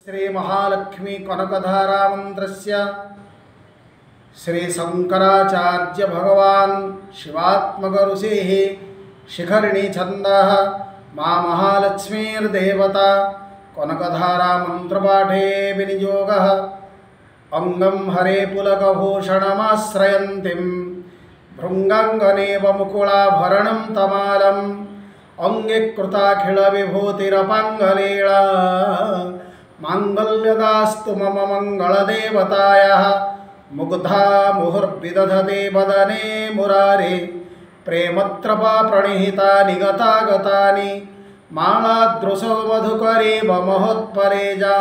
श्री महालक्ष्मी कनकधारा मंत्रस्य श्री शंकराचार्य भगवान् शिवात्मक ऋषिः शिखरिणी छन्दः मां महालक्ष्मीर्देवता कनकधारा मंत्रपाठे विनियोगः अंगं हरे पुलकभूषणमाश्रयन्तीं भृङ्गाङ्गनेव मुकुलाभरणं तमालम् अंगीकृताखिलविभूतिरपाङ्गलीला मांगल्यदास्तु मम मंगलदेवतायाः मुग्धा मुहुर्विदधते वदने मुरारे प्रेमत्रपा प्रणिहितानि गतागतानि मालादृशो मधुकरेव महोत्परेजा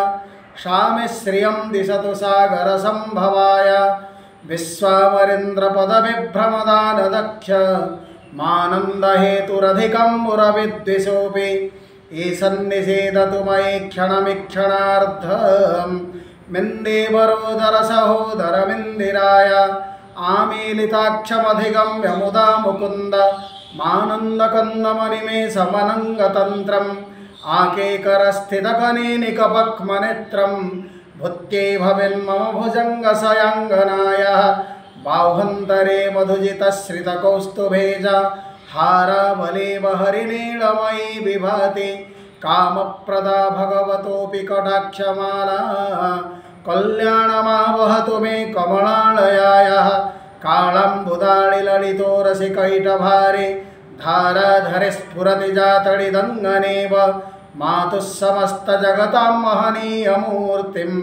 शामे श्रियं दिशतु सागरसम्भवाय विश्वामरेन्द्रपदविभ्रमदानदक्ष मानन्दहेतुरधिकं मुरविद्विषोऽपि ईसन्निषेधतु मयि क्षणमिक्षणार्धं मिन्देवरोदरसहोदरमिन्दिराय आमीलिताक्षमधिगम्य मुदा मुकुन्द मानन्दकन्दमनिमेषमनङ्गतन्त्रम् आकेकरस्थितकनीनिकपक्मनेत्रं भुत्यै भवेन्मम भुजङ्गशयाङ्गनायः बाह्वन्तरे मधुजितश्रितकौस्तुभेजा हारावलेव हरिनीलमयी विभाति कामप्रदा भगवतोऽपि कटाक्षमाला कल्याणमावहतु मे कमलालयायाः कालम्बुदाळिललितो रसिकैटभारे धाराधरे स्फुरति जातडिदङ्गनेव मातुः समस्तजगतां महनीयमूर्तिं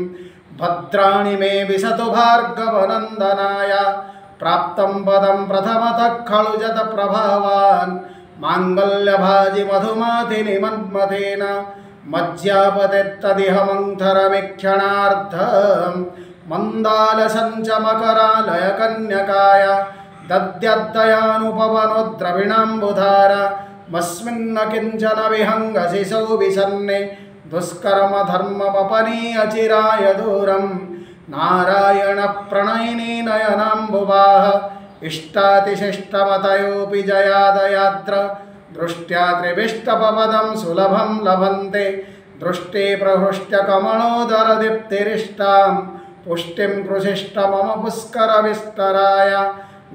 भद्राणि मे विशतु भार्गवनन्दनाय प्राप्तं पदं प्रथमतः खलु जतप्रभावान् माङ्गल्यभाजि मधुमातिनि मन्मथेन मज्जापतेत्तदिह मन्थरमिक्षणार्धं मन्दालसञ्चमकरालयकन्यकाय दद्यद्दयानुपवनोद्रविणाम्बुधार मस्मिन्न किञ्चन विहङ्गशिशौ विसन्ने दुष्कर्मधर्ममपनीय चिराय दूरं नारायणप्रणयिनी नयनाम्बुवाः इष्टातिशिष्टमतयोऽपि जयादयात्र दृष्ट्या त्रिविष्टपपदं सुलभं लभन्ते दृष्टे प्रहृष्ट्यकमलोदरदीप्तिरिष्टां पुष्टिं कृशिष्ट मम पुष्करविस्तराय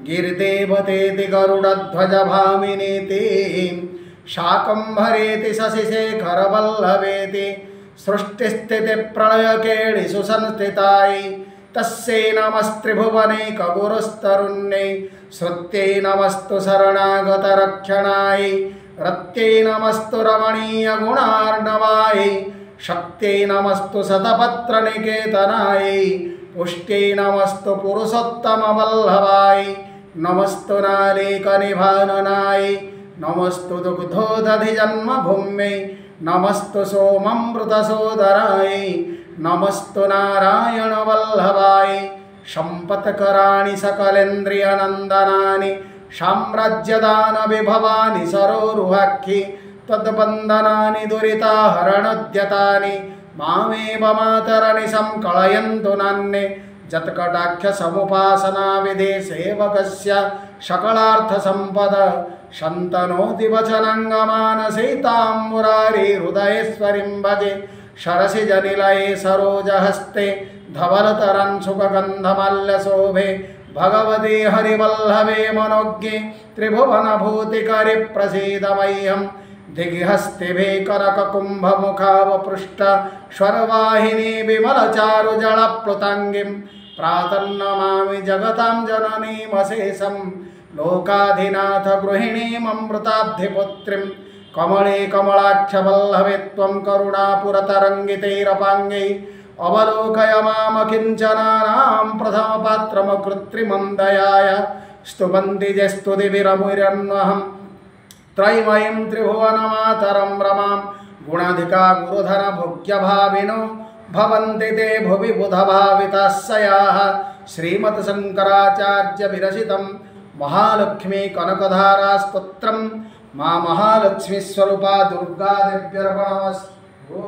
गिरिदेवतेति गरुडध्वजभामिनीति शाकम्भरेति शशिशेखरवल्लभेति सृष्टिस्थितिप्रलयकेळिषु संस्थितायै तस्यै नमस्त्रिभुवनैकगुरुस्तरुण्यै श्रुत्यै नमस्तु शरणागतरक्षणायै रत्यै नमस्तु रमणीयगुणार्णवायै शक्त्यै नमस्तु शतपत्रनिकेतनायै पुष्ट्यै नमस्तु पुरुषोत्तमवल्लभायै नमस्तु नालीकनिभाननायै नमस्तु दुग्धोदधिजन्मभूम्यै नमस्तु सोममृतसोदरायै नमस्तु नारायणवल्लभाय सम्पत्कराणि सकलेन्द्रियनन्दनानि साम्राज्यदानविभवानि सरोरुहाक्षि त्वद्वन्दनानि दुरिताहरणोद्यतानि मामेव मातरनिशं कलयन्तु नान्ये जत्कटाक्षसमुपासना विधे सेवकस्य सकलार्थसम्पद शन्तनोति वचनङ्गमानसीतां मुरारी हृदयेश्वरीं भजे शरसिजनिलये सरोजहस्ते धवलतरं सुखगन्धमल्लशोभे भगवते हरिवल्लभे मनोज्ञे त्रिभुवनभूतिकरि प्रसीद मह्यं दिग्हस्तिभे कनककुम्भमुखावपृष्ठ स्वरवाहिनी विमलचारुजलप्लुताङ्गीं प्रातर्नमामि जगतां जननीमशेषं लोकाधिनाथ गृहिणीममृताब्धिपुत्रीं कमले कमलाक्षवल्लभे त्वं करुणापुरतरङ्गितैरपाङ्गै अवलोकय मामकिञ्चनानां प्रथमपात्रमकृत्रिमं दयाय स्तुवन्ति ये स्तुतिभिरमुरन्वहं त्रयीमयीं त्रिभुवनमातरं रमां गुणाधिका गुरुधरभोग्यभाविनो भवन्ति ते भुवि बुधभावितास्सयाः श्रीमत्शङ्कराचार्यविरचितं महालक्ष्मी कनकधारा स्तोत्रं मां महालक्ष्मीस्वरूपा दुर्गादेव्यर्पणमस्तु।